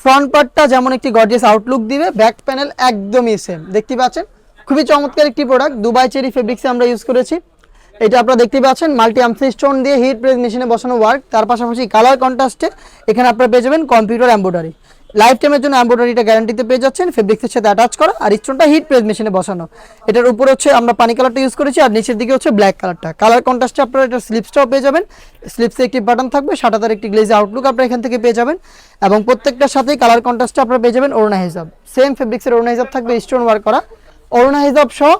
Front পার্টটা যেমন একটি গর্জিয়াস আউটলুক দিবে, ব্যাক প্যানেল একদমই সেম। দেখতে পাচ্ছেন খুবই চমৎকার একটি প্রোডাক্ট, দুবাই চেরি ফেব্রিক্সে আমরা ইউজ করেছি। এটা আপনারা দেখতে পাচ্ছেন মাল্টি আমসি স্টোন দিয়ে হিট প্রেস মেশিনে বসানো ওয়ার্ক, তার পাশাপাশি কালার কন্ট্রাস্টে এখানে আপনারা পেয়ে যাবেন কম্পিউটার এমব্রয়ডারি। লাইফ টাইমের জন্য এমব্রয়ডারিটা গ্যারান্টিতে পেয়ে যাচ্ছেন, ফেব্রিক্সের সাথে অ্যাটাচ করা, আর স্টোনটা হিট প্রেস মেশিনে বসানো। এটার উপরে হচ্ছে আমরা পানি কালারটা ইউজ করেছি, আর নিচের দিকে হচ্ছে ব্ল্যাক কালারটা। কালার কন্ট্রাস্টে আপনারা এটা স্লিপসটাও পেয়ে যাবেন, স্লিপসে একটি বাটন থাকবে, সাটাতার একটি গ্লেজি আউটলুক আপনারা এখান থেকে পেয়ে যাবেন। এবং প্রত্যেকটার সাথেই কালার কন্ট্রাস্টে আপনারা পেয়ে যাবেন ওড়না হিজাব, সেম ফেব্রিক্সের ওড়না হিজাব থাকবে স্টোন ওয়ার্ক করা। ওড়না হিজাব সহ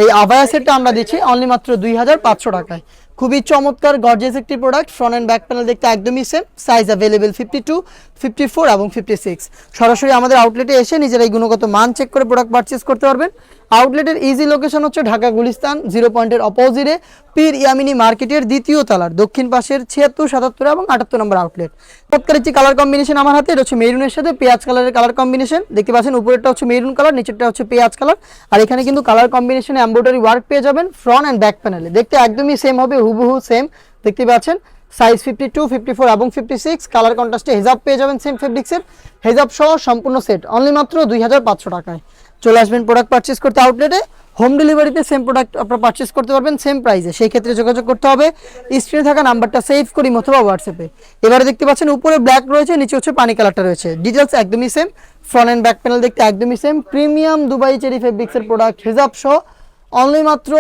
এই আবায়া সেটটা আমরা দিচ্ছি অনলি মাত্র 2500 টাকায়। খুবই চমৎকার গর্জিয়াস একটি product, front and back panel দেখতে একদমই সেম, সাইজ অ্যাভেলেবেল 52, 54 এবং 56। সরাসরি আমাদের আউটলেটে এসে নিজেরাই গুণগত মান চেক করে প্রোডাক্ট পারচেস করতে পারবেন। আউটলেটের ইজি লোকেশন হচ্ছে ঢাকা গুলিস্তান 0 পয়েন্টের অপোজিটে পীর ইয়ামিনী মার্কেটের দ্বিতীয় তলার দক্ষিণ পাশের 76, 77 এবং 78 নম্বর আউটলেট। চমৎকার একটি কালার কম্বিনেশন আমার হাতে, এটা হচ্ছে মেরুনের সাথে পেঁয়াজ কালারের কালার কম্বিনেশন। দেখতে পাচ্ছেন উপরেরটা হচ্ছে মেরুন কালার, নিচেরটা হচ্ছে পেঁয়াজ কালার। আর এখানে কিন্তু কালার কম্বিনেশনে এমব্রয়ডারি ওয়ার্ক পেয়ে যাবেন ফ্রন্ট অ্যান্ড ব্যাক প্যানেলে, দেখতে একদমই সেম হবে, হুবহু সেম। দেখতে পাচ্ছেন সাইজ 52, 54 এবং 56। কালার কন্ট্রাস্টে হেজাব পেয়ে যাবেন সেম ফেব্রিক্সের, হেজাব সহ সম্পূর্ণ সেট অনলি মাত্র 2500 টাকায়। চলে আসবেন প্রোডাক্ট পারচেস করতে আউটলেটে, হোম ডেলিভারিতে সেম প্রোডাক্ট আপনারা পারচেস করতে পারবেন সেম প্রাইসে। সেই ক্ষেত্রে যোগাযোগ করতে হবে স্ক্রিনে থাকা নাম্বারটা সেভ করি অথবা হোয়াটসঅ্যাপে। এবারে দেখতে পাচ্ছেন উপরে ব্ল্যাক রয়েছে, নিচে হচ্ছে পানি কালারটা রয়েছে, ডিটেলস একদমই same, front and back panel দেখতে একদমই সেম। প্রিমিয়াম দুবাই চেরি ফেব্রিক্সের প্রোডাক্ট হেজাব সহ অনলি মাত্র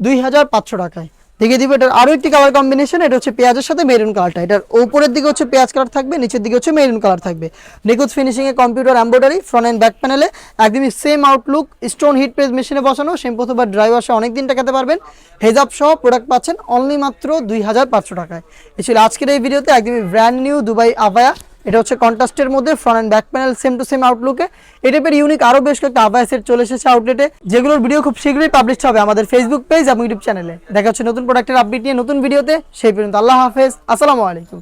2500 টাকায়। দেখিয়ে দিব এটার আরও একটি কালার কম্বিনেশন, এটা হচ্ছে পেঁয়াজের সাথে মেরুন কালারটা। এটার উপরের দিকে হচ্ছে পেঁয়াজ কালার থাকবে, নিচের দিকে হচ্ছে মেরুন কালার থাকবে। নিখুঁত ফিনিশিংয়ে computer embroidery, front and back প্যানেলে একদমই same outlook, stone heat press মেশিনে বসানো, শ্যাম্পু অথবা ড্রাই ওয়াশে অনেক দিন টাকাতে পারবেন। হেজাব সহ প্রোডাক্ট পাচ্ছেন অনলি মাত্র 2500 টাকায়। এ ছিল আজকের এই ভিডিওতে একদমই ব্র্যান্ড নিউ দুবাই আবায়া। এটা হচ্ছে কন্ট্রাস্টের মধ্যে, front and back panel same to same আউটলুকে। এই টাইপের ইউনিক আরও বেশ কয়েকটা আবায়া সেট চলে এসেছে আউটলেটে, যেগুলোর ভিডিও খুব শীঘ্রই পাবলিশ হবে আমাদের ফেসবুক পেজ এবং ইউটিউব চ্যানেলে। দেখা হচ্ছে নতুন প্রোডাক্টের আপডেট নিয়ে নতুন ভিডিওতে, সেই পর্যন্ত আল্লাহ হাফেজ, আসসালামু আলাইকুম।